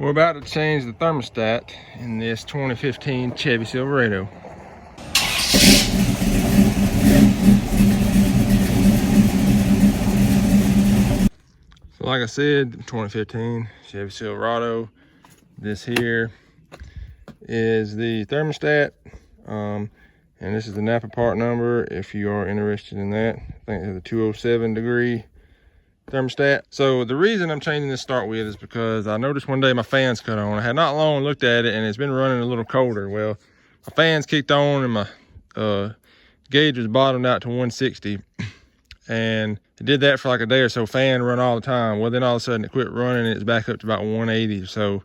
We're about to change the thermostat in this 2015 Chevy Silverado. So like I said, 2015 Chevy Silverado. This here is the thermostat. And this is the Napa part number if you are interested in that. I think it's a 207 degree thermostat. So the reason I'm changing this start with is because I noticed one day my fans cut on. I had not long looked at it and it's been running a little colder. Well, my fans kicked on and my gauge was bottomed out to 160. And it did that for like a day or so, fan run all the time. Well, then all of a sudden it quit running and it's back up to about 180 or so.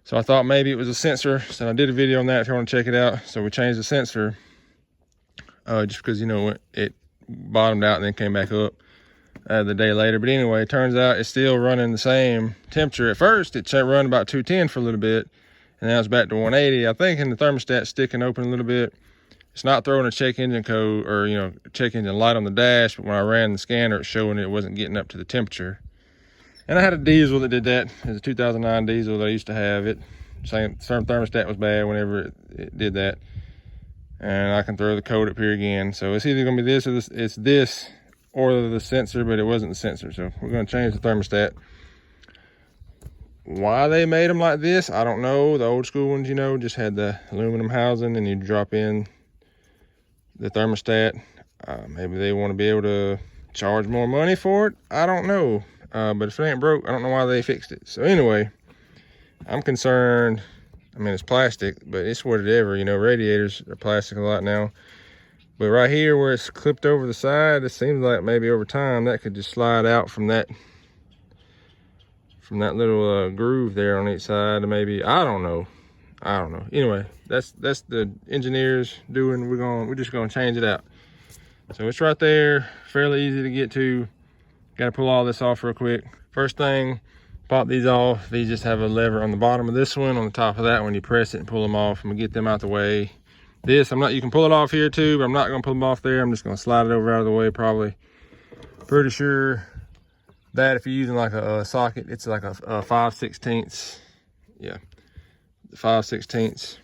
So I thought maybe it was a sensor. So I did a video on that if you want to check it out. So we changed the sensor just because, you know, it bottomed out and then came back up the day later. But anyway, it turns out it's still running the same temperature. At first it run about 210 for a little bit and now it's back to 180. I think in the thermostat sticking open a little bit. It's not throwing a check engine code or, you know, check engine light on the dash, but when I ran the scanner, it's showing it wasn't getting up to the temperature. And I had a diesel that did that. It's a 2009 diesel that I used to have. It same thermostat was bad whenever it did that. And I can throw the code up here again. So it's either gonna be this or this. It's this or the sensor, but it wasn't the sensor. So we're gonna change the thermostat. Why they made them like this, I don't know. The old school ones, you know, just had the aluminum housing and you drop in the thermostat. Maybe they want to be able to charge more money for it. I don't know. But if it ain't broke, I don't know why they fixed it. So anyway, I'm concerned. I mean, it's plastic, but it's whatever, you know, radiators are plastic a lot now. But right here where it's clipped over the side, it seems like maybe over time that could just slide out from that little groove there on each side. And maybe, I don't know. Anyway, that's the engineers doing. We're just gonna change it out. So it's right there, fairly easy to get to. Got to pull all this off real quick. First thing, pop these off. These just have a lever on the bottom of this one, on the top of that one. You press it and pull them off. I'm gonna get them out the way. This, you can pull it off here too, but I'm not gonna pull them off there. I'm just gonna slide it over out of the way probably. Pretty sure that if you're using like a socket, it's like a 5/16. Yeah, 5/16.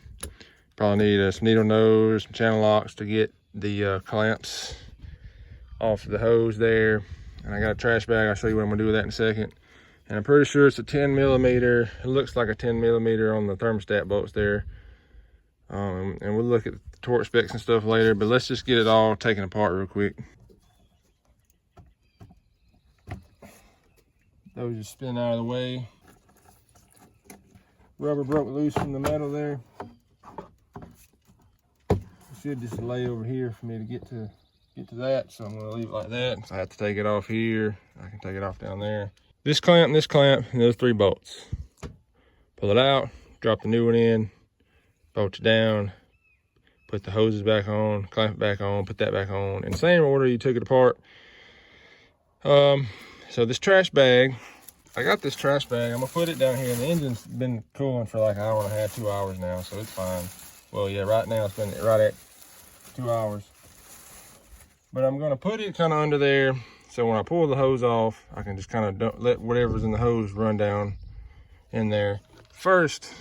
Probably need some needle nose, some channel locks to get the clamps off the hose there. And I got a trash bag. I'll show you what I'm gonna do with that in a second. And I'm pretty sure it's a 10mm. It looks like a 10mm on the thermostat bolts there. And we'll look at the torque specs and stuff later, but let's just get it all taken apart real quick. Those just spin out of the way. Rubber broke loose from the metal there. It should just lay over here for me to get to that, so I'm going to leave it like that. If I have to take it off here, I can take it off down there. This clamp, and those 3 bolts. Pull it out, drop the new one in, bolt it down, put the hoses back on, clamp it back on, put that back on in the same order you took it apart. So this trash bag, I got this trash bag. I'm gonna put it down here, and the engine's been cooling for like an hour and a half, 2 hours now, so it's fine. Well, yeah, right now it's been right at 2 hours. But I'm gonna put it kind of under there, so when I pull the hose off, I can just kind of let whatever's in the hose run down in there. First,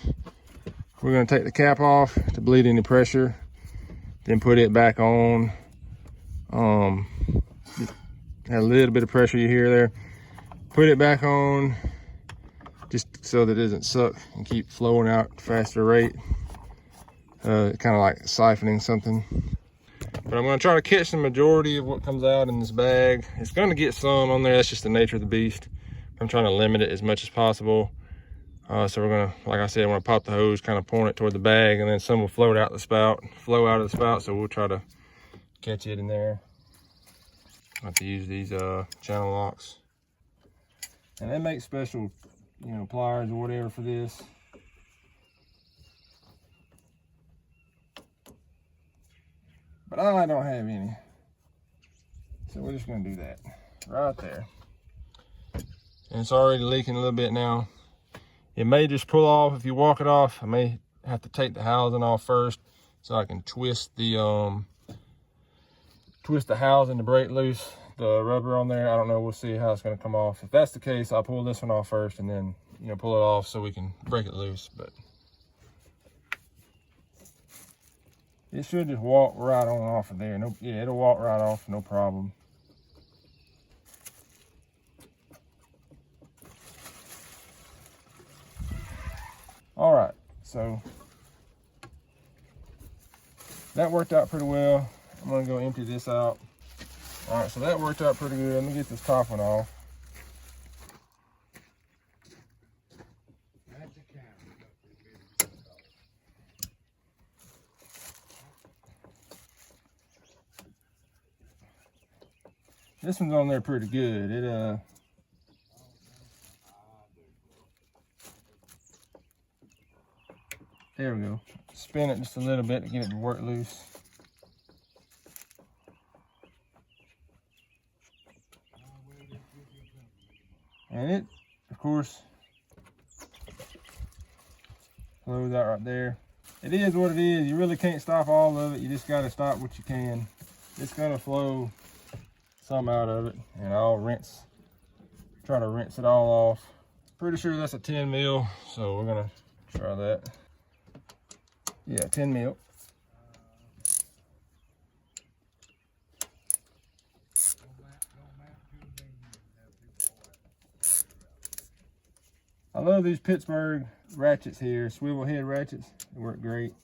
we're gonna take the cap off to bleed any pressure, then put it back on. Had a little bit of pressure you hear there. Put it back on just so that it doesn't suck and keep flowing out at a faster rate. Kind of like siphoning something. But I'm gonna try to catch the majority of what comes out in this bag. It's gonna get some on there, that's just the nature of the beast. I'm trying to limit it as much as possible. So we're gonna, like I said, I'm gonna pop the hose, kind of point it toward the bag, and then some will flow out of the spout, so we'll try to catch it in there. I have to use these channel locks. And they make special, you know, pliers or whatever for this. But I don't have any. So we're just gonna do that right there. And it's already leaking a little bit now. It may just pull off if you walk it off. I may have to take the housing off first so I can twist the housing to break loose the rubber on there. I don't know, we'll see how it's gonna come off. If that's the case, I'll pull this one off first and then you know, pull it off so we can break it loose. But it should just walk right on off of there. No, yeah, it'll walk right off, no problem. All right, so that worked out pretty well. I'm gonna go empty this out. All right, so that worked out pretty good. Let me get this top one off. This one's on there pretty good. There we go. Spin it just a little bit to get it to work loose. And it, of course, flows out right there. It is what it is. You really can't stop all of it. You just got to stop what you can. It's going to flow some out of it, and I'll try to rinse it all off. Pretty sure that's a 10 mil, so we're going to try that. Yeah, 10 mil. I love these Pittsburgh ratchets here, swivel head ratchets. They work great.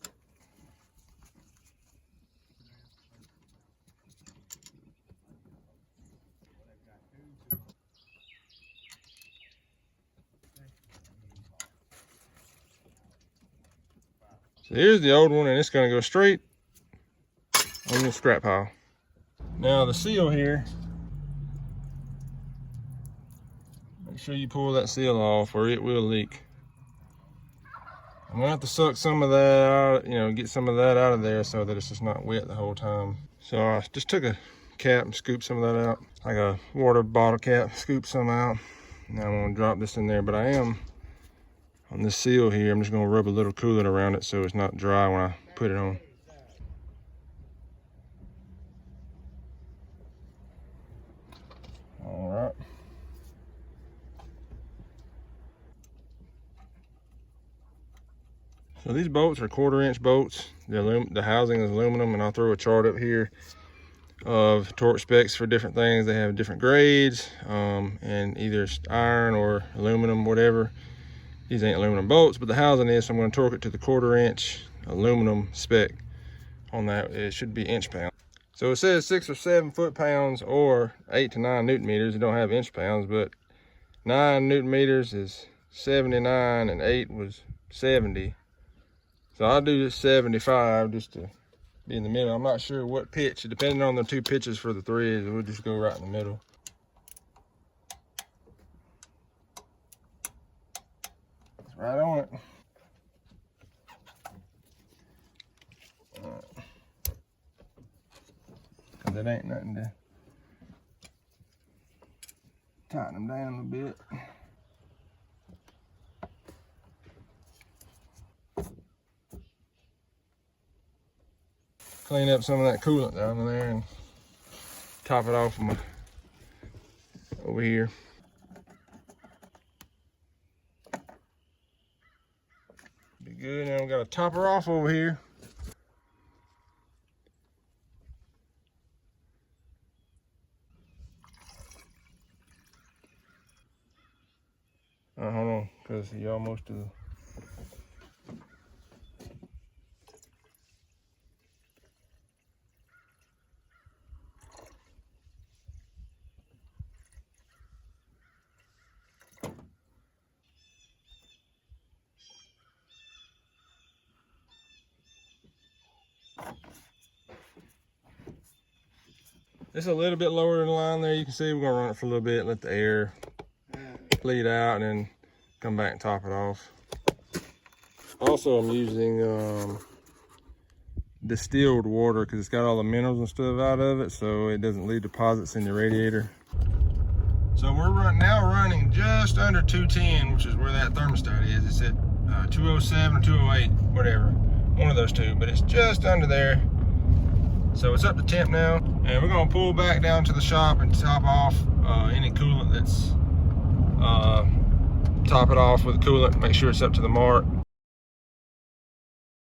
So here's the old one, and it's going to go straight on the scrap pile. Now the seal here, make sure you pull that seal off or it will leak. I'm going to have to suck some of that out, you know, get some of that out of there so that it's just not wet the whole time. So I just took a cap and scooped some of that out, like a water bottle cap, scooped some out. Now I'm going to drop this in there, but I am, on this seal here, I'm just going to rub a little coolant around it so it's not dry when I put it on. All right. So these bolts are 1/4-inch bolts. The housing is aluminum, and I'll throw a chart up here of torque specs for different things. They have different grades, and either iron or aluminum, whatever. These ain't aluminum bolts, but the housing is, so I'm going to torque it to the 1/4-inch aluminum spec on that. It should be inch pounds. So it says 6 or 7 foot-pounds or 8 to 9 newton meters. It don't have inch pounds, but 9 newton meters is 79 and 8 was 70. So I'll do this 75 just to be in the middle. I'm not sure what pitch, depending on the 2 pitches for the threads, we'll just go right in the middle. It's right on it. Cause it ain't nothing to tighten them down a bit. Clean up some of that coolant down in there and top it off over here. Be good. Now we got to top her off over here. Hold on, because he almost to the... It's a little bit lower than the line there. You can see we're gonna run it for a little bit, let the air bleed out, and then come back and top it off. Also, I'm using distilled water because it's got all the minerals and stuff out of it, so it doesn't leave deposits in the radiator. So we're now running just under 210, which is where that thermostat is. It's at 207 or 208, whatever, one of those two, but it's just under there. So it's up to temp now, and we're gonna pull back down to the shop and top off any coolant that's top it off with coolant, make sure it's up to the mark.